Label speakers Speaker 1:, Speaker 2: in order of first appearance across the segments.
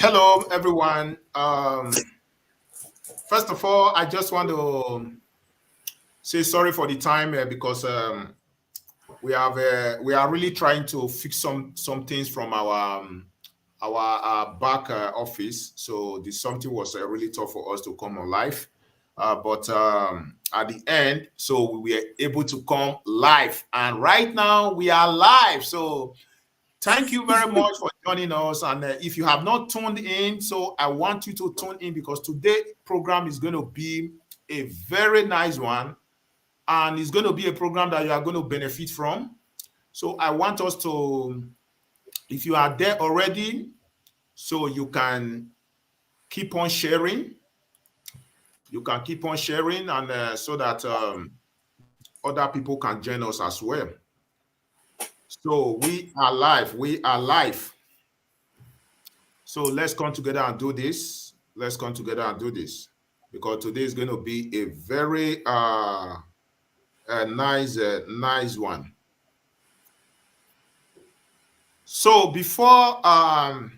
Speaker 1: Hello, everyone. First of all, I just want to say sorry for the time because we are really trying to fix some things from our back office. So this something was really tough for us to come on live. But at the end, so we were able to come live, and right now we are live. So thank you very much for joining us. And if you have not tuned in, so I want you to tune in because today program is going to be a very nice one, and it's going to be a program that you are going to benefit from. So I want us to, if you are there already, so you can keep on sharing. You can keep on sharing, and so that other people can join us as well. So we are live. We are live. So let's come together and do this. Let's come together and do this because today is going to be a very nice one. So before I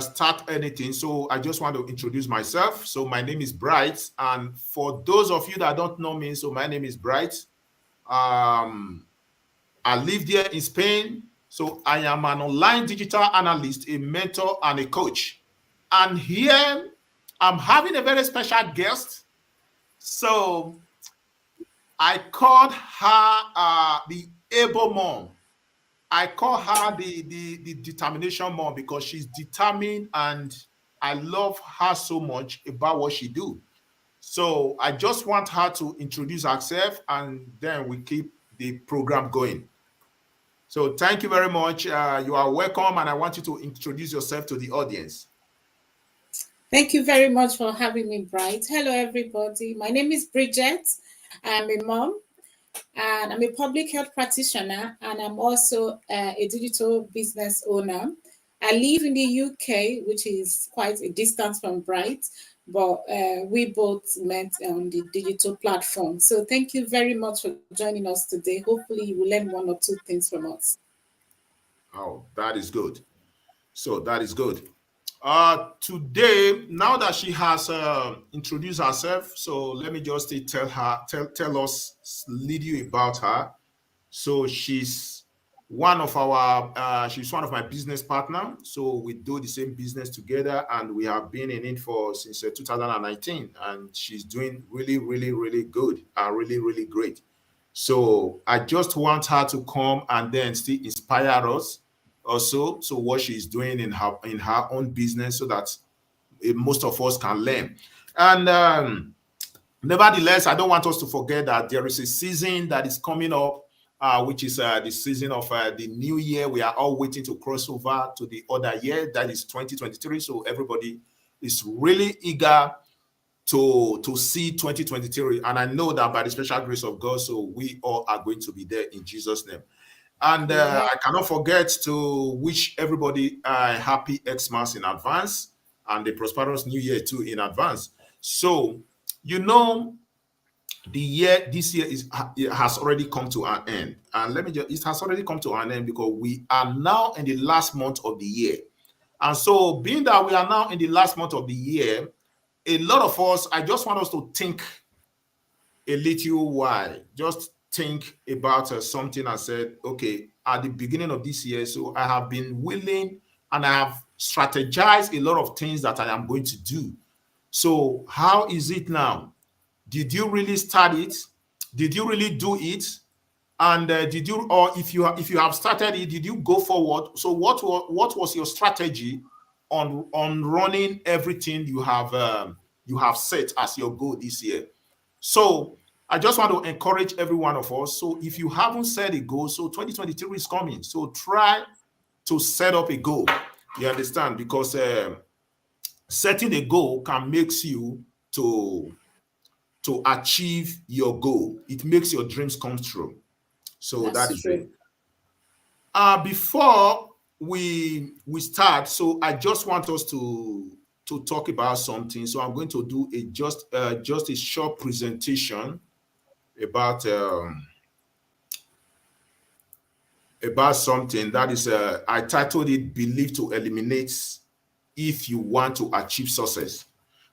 Speaker 1: start anything, so I just want to introduce myself. So my name is Bright, and for those of you that don't know me, so my name is Bright. Um, I live here in Spain. So I am an online digital analyst, a mentor, and a coach. And here I'm having a very special guest. So I called her the able mom. I call her the determination mom because she's determined, and I love her so much about what she do. So I just want her to introduce herself, and then we keep the program going. So thank you very much. You are welcome, and I want you to introduce yourself to the audience.
Speaker 2: Thank you very much for having me, Bright. Hello, everybody. My name is Bridget. I'm a mom and I'm a public health practitioner, and I'm also a digital business owner. I live in the UK, which is quite a distance from Bright, but we both met on the digital platform. So thank you very much for joining us today. Hopefully, you will learn one or two things from us.
Speaker 1: Oh, that is good. So that is good. Today, now that she has introduced herself, so let me just tell us, lead you about her. So she's one of my business partner. So we do the same business together, and we have been in it for since 2019, and she's doing really, really, really good, really, really great. So I just want her to come and then still inspire us also. So what she's doing in her own business, so that most of us can learn. And nevertheless, I don't want us to forget that there is a season that is coming up, which is the season of the new year. We are all waiting to cross over to the other year, that is 2023. So everybody is really eager to see 2023. And I know that by the special grace of God, so we all are going to be there in Jesus' name. And
Speaker 2: Amen.
Speaker 1: I cannot forget to wish everybody a happy Xmas in advance and a prosperous new year too in advance. So, you know, this year it has already come to an end. And it has already come to an end because we are now in the last month of the year. And so, being that we are now in the last month of the year, a lot of us, I just want us to think a little while. Just think about something I said, okay, at the beginning of this year. So I have been willing and I have strategized a lot of things that I am going to do. So how is it now? Did you really start it? Did you really do it? And did you, or if you have started it, did you go forward? So what was your strategy on running everything you have set as your goal this year? So I just want to encourage every one of us. So if you haven't set a goal, so 2023 is coming. So try to set up a goal. You understand? Because setting a goal can makes you to achieve your goal. It makes your dreams come true. So
Speaker 2: That's
Speaker 1: that is it.
Speaker 2: true.
Speaker 1: Before we start, so I just want us to talk about something. So I'm going to do just a short presentation about about something that is, I titled it Believe to Eliminate If You Want to Achieve Success.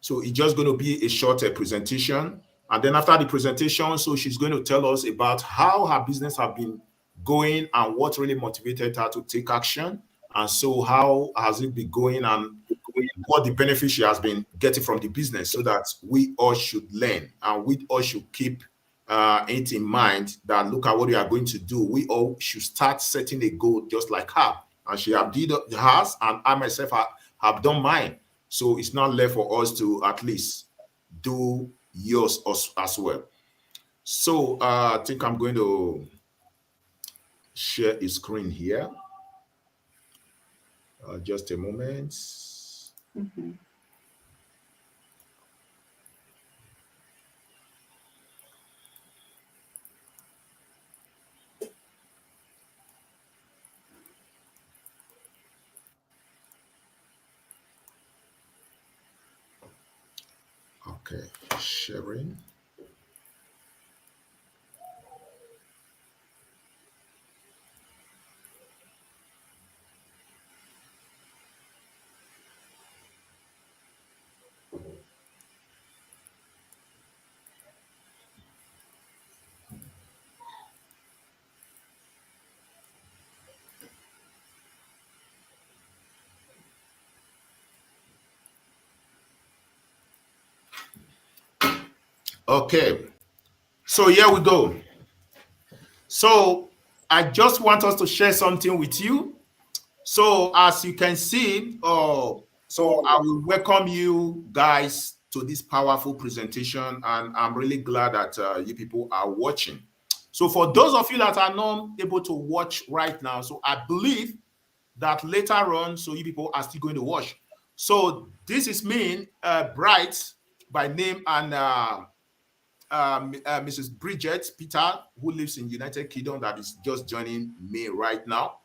Speaker 1: So it's just going to be a short presentation. And then after the presentation, so she's going to tell us about how her business have been going and what really motivated her to take action. And so how has it been going and what the benefits she has been getting from the business, so that we all should learn and we all should keep it in mind that look at what we are going to do. We all should start setting a goal just like her. And she have did hers, and I myself have done mine. So it's not left for us to at least do yours as well. So I think I'm going to share a screen here. Just a moment.
Speaker 2: Mm-hmm.
Speaker 1: Okay, sharing. Okay, so here we go. So I just want us to share something with you. So as you can see, so I will welcome you guys to this powerful presentation, and I'm really glad that you people are watching. So for those of you that are not able to watch right now, so I believe that later on, so you people are still going to watch. So this is me, Bright by name, and Mrs. Bridget Peter, who lives in United Kingdom, that is just joining me right now.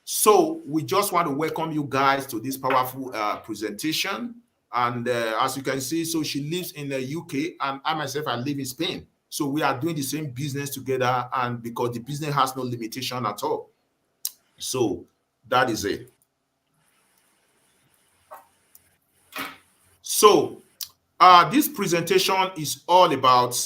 Speaker 1: So we just want to welcome you guys to this powerful presentation. And as you can see, so she lives in the UK, and I myself, I live in Spain. So we are doing the same business together, and because the business has no limitation at all. So that is it. So this presentation is all about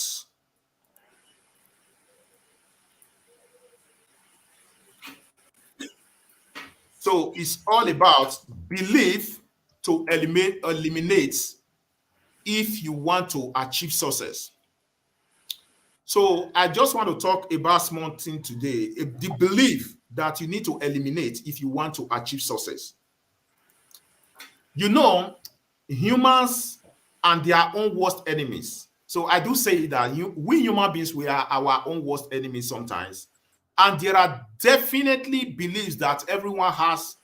Speaker 1: it's all about belief to eliminate if you want to achieve success. So I just want to talk about small thing today, the belief that you need to eliminate if you want to achieve success. You know, humans and their own worst enemies. So I do say that we human beings, we are our own worst enemies sometimes. And there are definitely beliefs that everyone has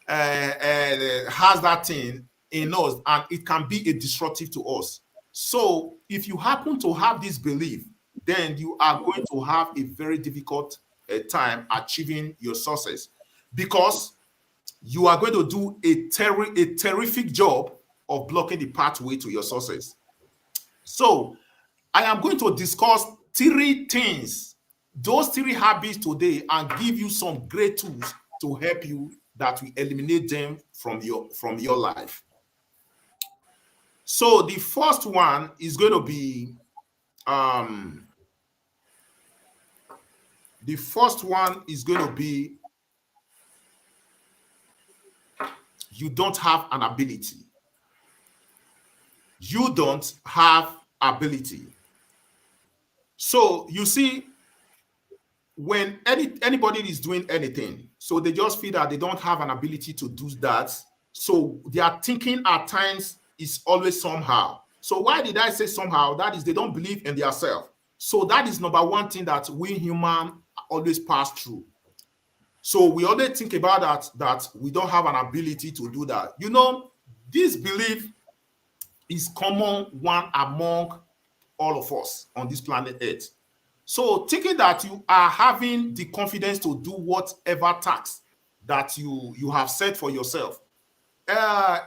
Speaker 1: that thing in us, and it can be a disruptive to us. So if you happen to have this belief, then you are going to have a very difficult time achieving your success, because you are going to do a terrific job of blocking the pathway to your success. So I am going to discuss 3 things, those 3 habits today, and give you some great tools to help you that will eliminate them from your life. So the first one is going to be you don't have an ability. You don't have ability. So you see, when anybody is doing anything, so they just feel that they don't have an ability to do that. So their thinking at times is always somehow. So why did I say somehow? That is, they don't believe in themselves. So that is number one thing that we human always pass through. So we always think about that we don't have an ability to do that. You know, this belief is common one among all of us on this planet Earth. So thinking that you are having the confidence to do whatever task that you have set for yourself,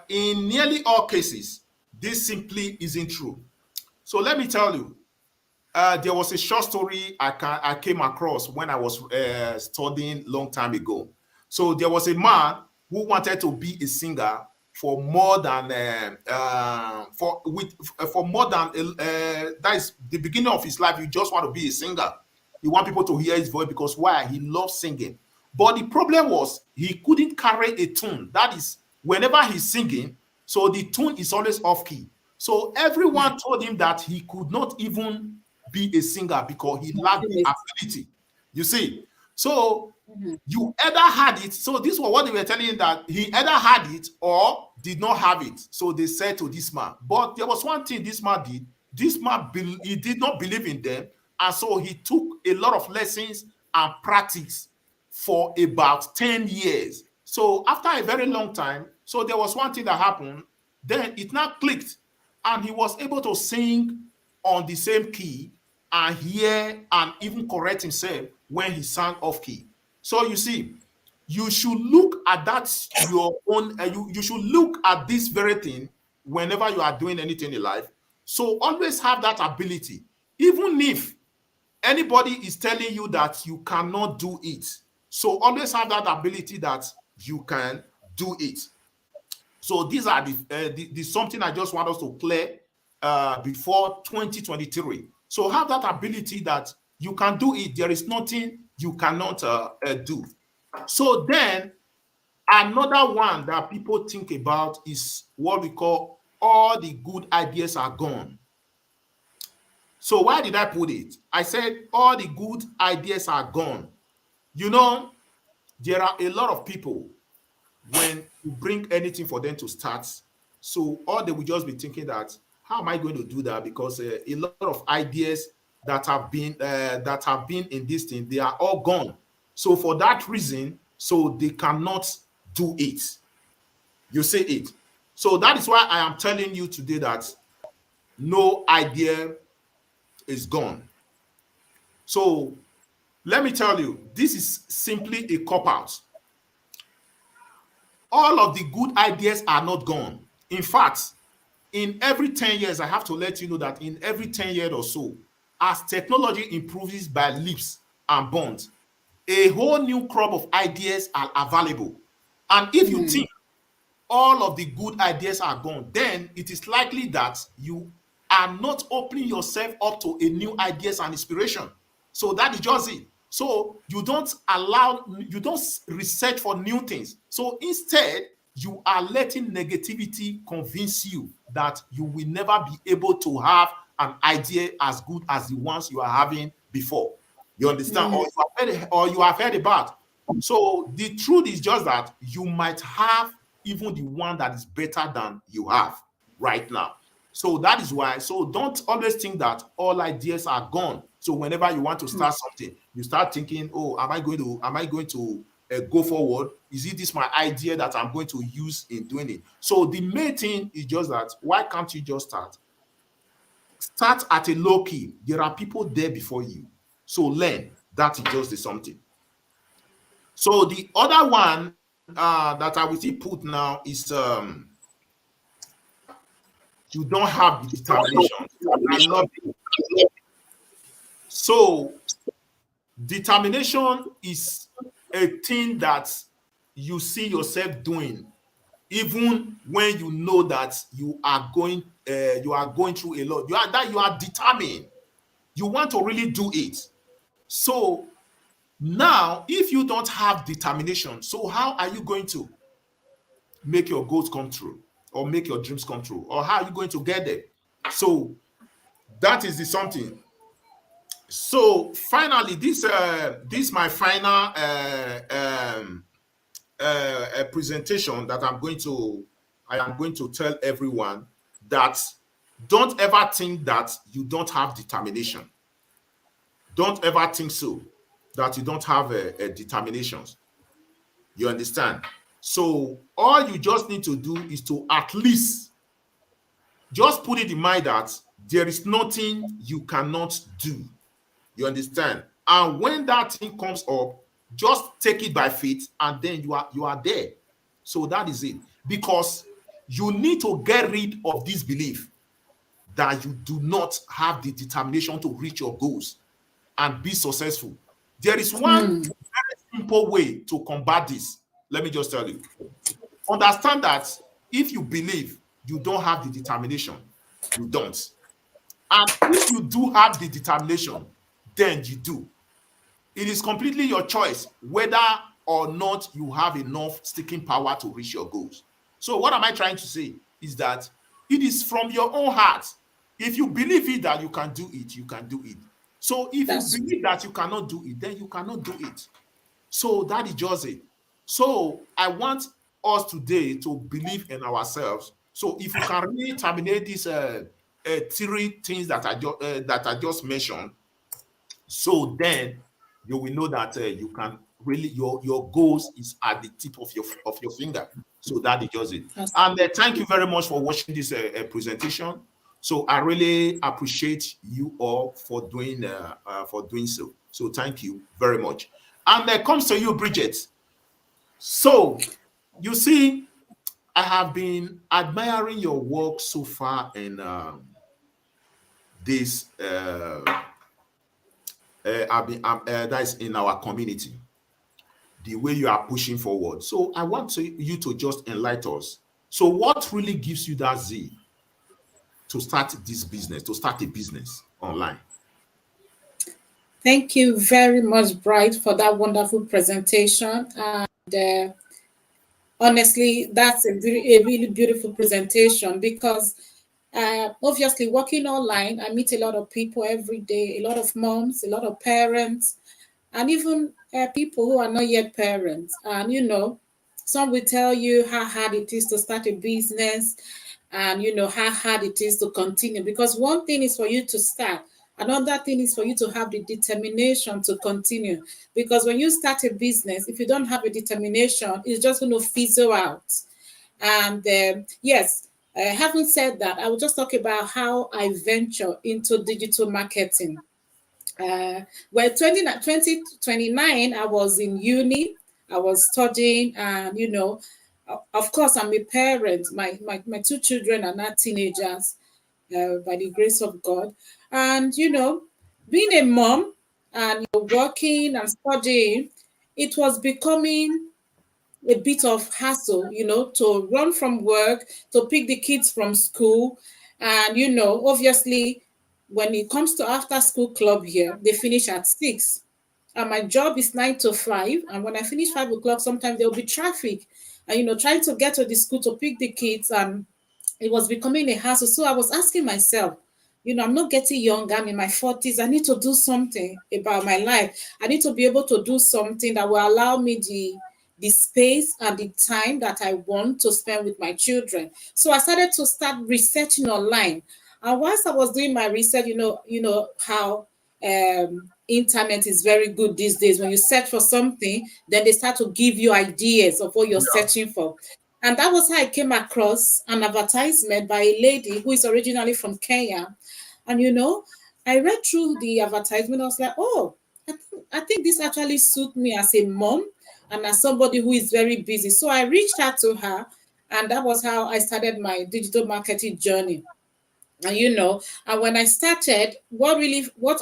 Speaker 1: in nearly all cases, this simply isn't true. So let me tell you, there was a short story I came across when I was studying long time ago. So there was a man who wanted to be a singer for more than for more than that is the beginning of his life. You just want to be a singer. You want people to hear his voice because why? He loves singing. But the problem was he couldn't carry a tune. That is, whenever he's singing, so the tune is always off key. So everyone told him that he could not even be a singer because he lacked the ability. You see, so you either had it. So this was what they were telling him, that he either had it or did not have it. So they said to this man. But there was one thing this man did. This man, he did not believe in them. And so he took a lot of lessons and practice for about 10 years. So after a very long time, so there was one thing that happened. Then it now clicked. And he was able to sing on the same key and hear and even correct himself when he sang off key. So you see, you should look at that your own, you should look at this very thing whenever you are doing anything in life. So always have that ability. Even if anybody is telling you that you cannot do it, so always have that ability that you can do it. So these are the something I just want us to clear before 2023. So have that ability that you can do it. There is nothing you cannot do. So then another one that people think about is what we call all the good ideas are gone. So why did I put it? I said all the good ideas are gone. You know, there are a lot of people, when you bring anything for them to start, so all they will just be thinking that, how am I going to do that? Because a lot of ideas that have been in this thing, they are all gone. So for that reason, so they cannot do it. You say it. So that is why I am telling you today that no idea is gone. So let me tell you, this is simply a cop-out. All of the good ideas are not gone. In fact, in every 10 years, I have to let you know that in every 10 years or so, as technology improves by leaps and bounds, a whole new crop of ideas are available. And if you think all of the good ideas are gone, then it is likely that you are not opening yourself up to a new ideas and inspiration. So that is just it. So you don't research for new things. So instead, you are letting negativity convince you that you will never be able to have an idea as good as the ones you are having before. You understand? Or you have heard about. So the truth is just that you might have even the one that is better than you have right now. So that is why. So don't always think that all ideas are gone. So whenever you want to start something, you start thinking, oh, am I going to go forward? Is it this my idea that I'm going to use in doing it? So the main thing is just that, why can't you just start? Start at a low key. There are people there before you. So learn. That is just the something. So the other one that I will still put now is you don't have the determination. So determination is a thing that you see yourself doing, even when you know that you are going through a lot. You are determined. You want to really do it. So now, if you don't have determination, so how are you going to make your goals come true, or make your dreams come true, or how are you going to get there? So that is the something. So finally, this my final presentation that I am going to tell everyone that don't ever think that you don't have determination. Don't ever think so, that you don't have determinations. You understand? So all you just need to do is to at least just put it in mind that there is nothing you cannot do. You understand? And when that thing comes up, just take it by faith, and then you are there. So that is it. Because you need to get rid of this belief that you do not have the determination to reach your goals and be successful. There is one very simple way to combat this. Let me just tell you. Understand that if you believe you don't have the determination, you don't. And if you do have the determination, then you do. It is completely your choice whether or not you have enough sticking power to reach your goals. So, what am I trying to say? Is that it is from your own heart. If you believe it that you can do it, you can do it. So, if
Speaker 2: That's
Speaker 1: you believe that you cannot do it, then you cannot do it. So, that is just it. So, I want us today to believe in ourselves. So, if you can really terminate these three things that I just mentioned, so then you will know that you can really your goals is at the tip of your finger. So that is just it.
Speaker 2: that's
Speaker 1: And thank you very much for watching this presentation. So I really appreciate you all for doing so. So thank you very much. And it comes to you, Bridget. So you see, I have been admiring your work so far in this that's in our community, the way you are pushing forward. So I want you to just enlighten us. So what really gives you that zeal to start this business, to start a business online?
Speaker 2: Thank you very much, Bright, for that wonderful presentation. And honestly, that's a really beautiful presentation because obviously working online, I meet a lot of people every day, a lot of moms, a lot of parents, and even people who are not yet parents. And some will tell you how hard it is to start a business, and how hard it is to continue. Because one thing is for you to start, another thing is for you to have the determination to continue. Because when you start a business, if you don't have a determination, it's just going to fizzle out. And yes, having said that, I will just talk about how I venture into digital marketing. Well, 2029, I was in uni, I was studying, and of course, I'm a parent. My two children are not teenagers, by the grace of God. And being a mom and working and studying, it was becoming a bit of hassle, to run from work, to pick the kids from school. And, obviously, when it comes to after school club here, they finish at 6. And my job is 9 to 5. And when I finish 5 o'clock, sometimes there'll be traffic. And, trying to get to the school to pick the kids. And it was becoming a hassle. So I was asking myself, I'm not getting younger. I'm in my 40s. I need to do something about my life. I need to be able to do something that will allow me the space and the time that I want to spend with my children. So I started to start researching online. And whilst I was doing my research, how internet is very good these days. When you search for something, then they start to give you ideas of what you're searching for. And that was how I came across an advertisement by a lady who is originally from Kenya. And I read through the advertisement. I was like, oh, I think this actually suits me as a mom and as somebody who is very busy. So I reached out to her, and that was how I started my digital marketing journey. And and when I started, what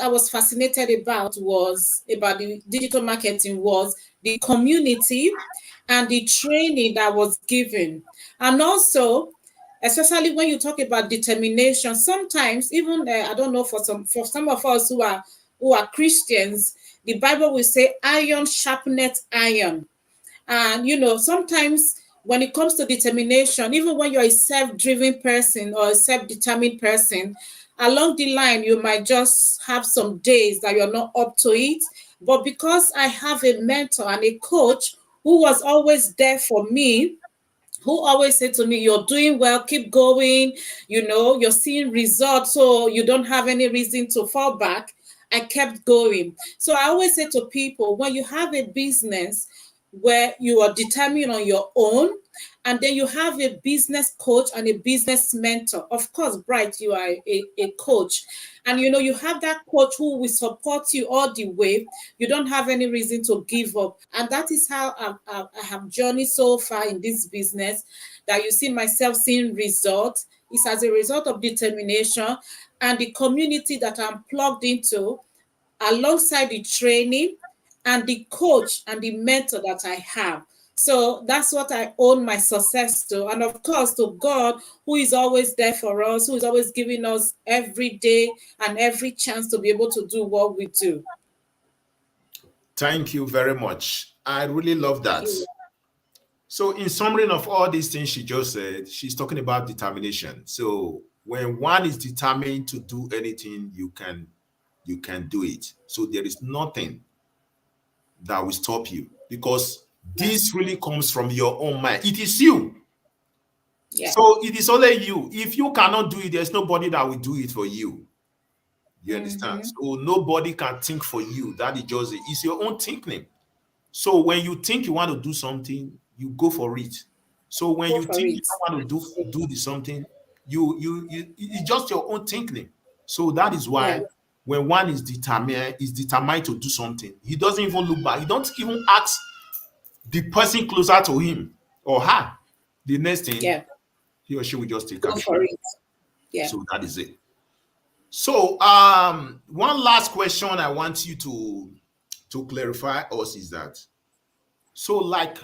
Speaker 2: I was fascinated about the digital marketing was the community and the training that was given. And also, especially when you talk about determination, sometimes even I don't know, for some of us who are Christians, the Bible will say iron sharpeneth iron. And sometimes when it comes to determination, even when you're a self-driven person or a self-determined person, along the line, you might just have some days that you're not up to it. But because I have a mentor and a coach who was always there for me, who always said to me, you're doing well, keep going, you're seeing results, so you don't have any reason to fall back. I kept going. So I always say to people, when you have a business, where you are determined on your own, and then you have a business coach and a business mentor. Of course, Bright, you are a coach, and you have that coach who will support you all the way. You don't have any reason to give up, and that is how I have journeyed so far in this business, that you see myself seeing results. It's as a result of determination and the community that I'm plugged into, alongside the training and the coach and the mentor that I have. So that's what I owe my success to. And of course, to God, who is always there for us, who is always giving us every day and every chance to be able to do what we do.
Speaker 1: Thank you very much. I really love that. So in summary of all these things she just said, she's talking about determination. So when one is determined to do anything, you can do it. So there is nothing that will stop you, because this really comes from your own mind. It is you. Yeah. So it is only you. If you cannot do it, there's nobody that will do it for you. You understand? So nobody can think for you. That is just it. It's your own thinking. So when you think you want to do something, you go for it. So when you think you want to do something, it's just your own thinking. So that is why when one is determined to do something, he doesn't even look back. He don't even ask the person closer to him or her. The next thing, he or she will just take action. For it. Yeah. So that is it. So one last question I want you to clarify us is that, so like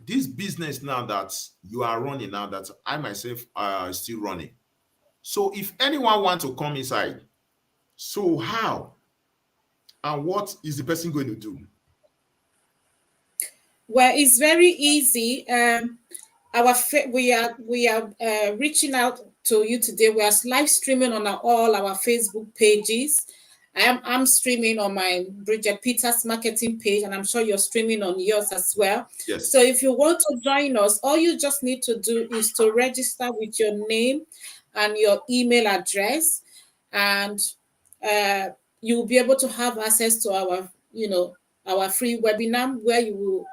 Speaker 1: this business now that you are running now, that I myself are still running. So if anyone wants to come inside, so how and what is the person going to do?
Speaker 2: Well, it's very easy. We are reaching out to you today. We are live streaming on all our Facebook pages. I'm streaming on my Bridget Peters marketing page, and I'm sure you're streaming on yours as well.
Speaker 1: Yes.
Speaker 2: So if you want to join us, all you just need to do is to register with your name and your email address, and you will be able to have access to our free webinar, where you will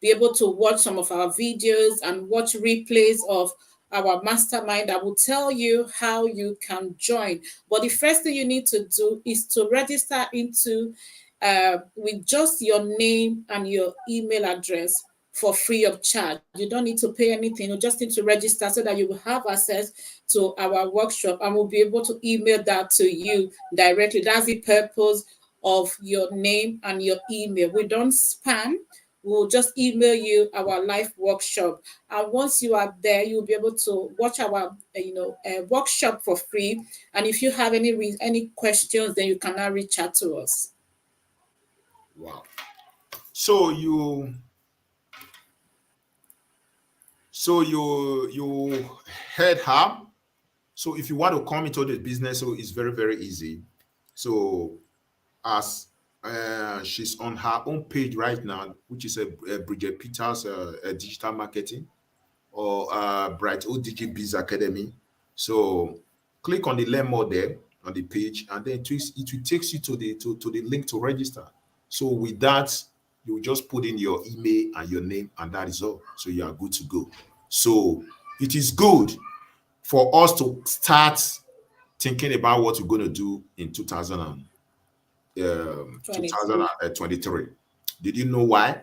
Speaker 2: be able to watch some of our videos and watch replays of our mastermind that will tell you how you can join. But the first thing you need to do is to register into with just your name and your email address for free of charge. You don't need to pay anything. You just need to register so that you will have access to our workshop, and we'll be able to email that to you directly. That's the purpose of your name and your email. We don't spam. We'll just email you our live workshop, and once you are there, you'll be able to watch our workshop for free. And if you have any questions, then you can now reach out to us.
Speaker 1: Wow. So you heard her. So if you want to come into the business, so it's very, very easy. So as she's on her own page right now, which is a Bridget Peters digital marketing, or Bright ODG Biz Academy. So click on the learn more there on the page, and then it will take you to the link to register. So with that, you just put in your email and your name, and that is all. So you are good to go. So it is good for us to start thinking about what we're going to do in 2023. Did you know why?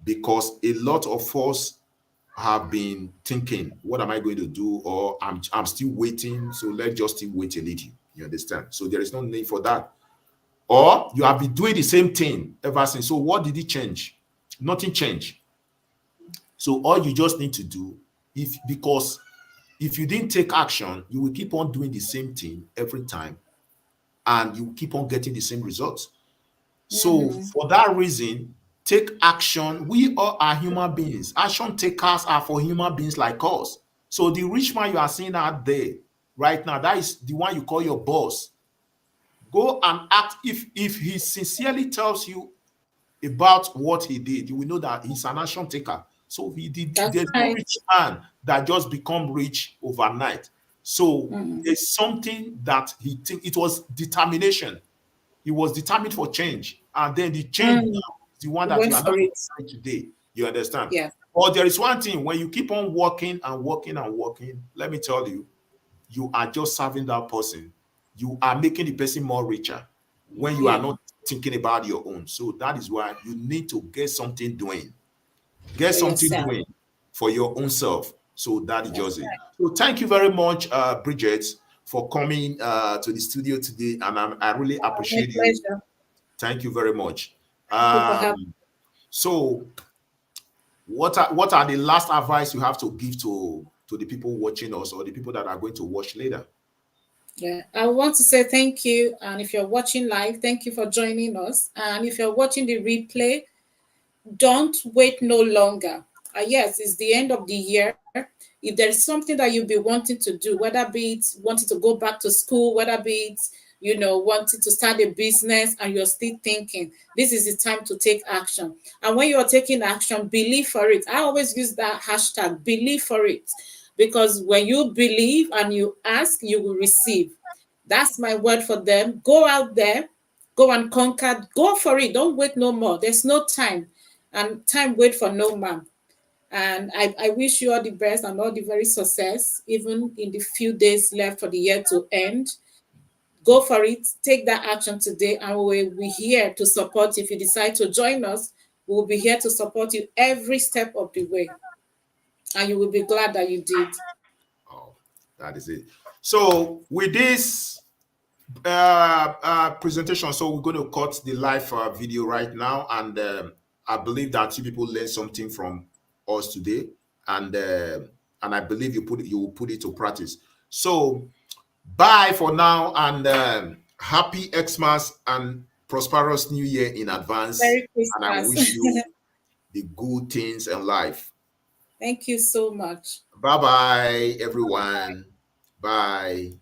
Speaker 1: Because a lot of us have been thinking, what am I going to do? Or I'm still waiting, so let's just still wait a little. You understand? So there is no need for that. Or you have been doing the same thing ever since. So what did it change? Nothing changed. So all you just need to do, because if you didn't take action, you will keep on doing the same thing every time, and you keep on getting the same results. So for that reason, take action. We all are human beings. Action takers are for human beings like us. So the rich man you are seeing out there right now, that is the one you call your boss. Go and act. If he sincerely tells you about what he did, you will know that he's an action taker. So there's no rich man that just become rich overnight. So there's something that it was determination. He was determined for change, and then the change the one
Speaker 2: You
Speaker 1: that
Speaker 2: went
Speaker 1: you are
Speaker 2: for
Speaker 1: not
Speaker 2: it.
Speaker 1: doing today. You understand?
Speaker 2: Yeah.
Speaker 1: But there is one thing, when you keep on working and working and working, let me tell you, you are just serving that person. You are making the person more richer when you are
Speaker 2: Yeah.
Speaker 1: not thinking about your own. So that is why you need to get something doing. Get
Speaker 2: For
Speaker 1: something
Speaker 2: yourself.
Speaker 1: doing for your own self. So that is
Speaker 2: That's
Speaker 1: just it.
Speaker 2: right.
Speaker 1: So thank you very much, Bridget, for coming to the studio today. And I really
Speaker 2: My
Speaker 1: appreciate you.
Speaker 2: pleasure.
Speaker 1: Thank you very much.
Speaker 2: Thank you for having
Speaker 1: So what are the last advice you have to give to the people watching us or the people that are going to watch later?
Speaker 2: Yeah, I want to say thank you. And if you're watching live, thank you for joining us. And if you're watching the replay, don't wait no longer. Yes, it's the end of the year. If there is something that you'll be wanting to do, whether be it wanting to go back to school, whether be it, wanting to start a business and you're still thinking, this is the time to take action. And when you're taking action, believe for it. I always use that hashtag, believe for it. Because when you believe and you ask, you will receive. That's my word for them. Go out there, go and conquer, go for it. Don't wait no more. There's no time. And time wait for no man. And I wish you all the best and all the very success, even in the few days left for the year to end. Go for it. Take that action today, and we'll be here to support. If you decide to join us, we'll be here to support you every step of the way. And you will be glad that you did.
Speaker 1: Oh, that is it. So with this presentation, so we're going to cut the live video right now, and I believe that you people learned something from us today, and I believe you will put it to practice. So bye for now, and happy Xmas and prosperous New Year in advance,
Speaker 2: Merry
Speaker 1: and I
Speaker 2: Christmas.
Speaker 1: wish you the good things in life.
Speaker 2: Thank you so much.
Speaker 1: Bye bye, everyone. Bye.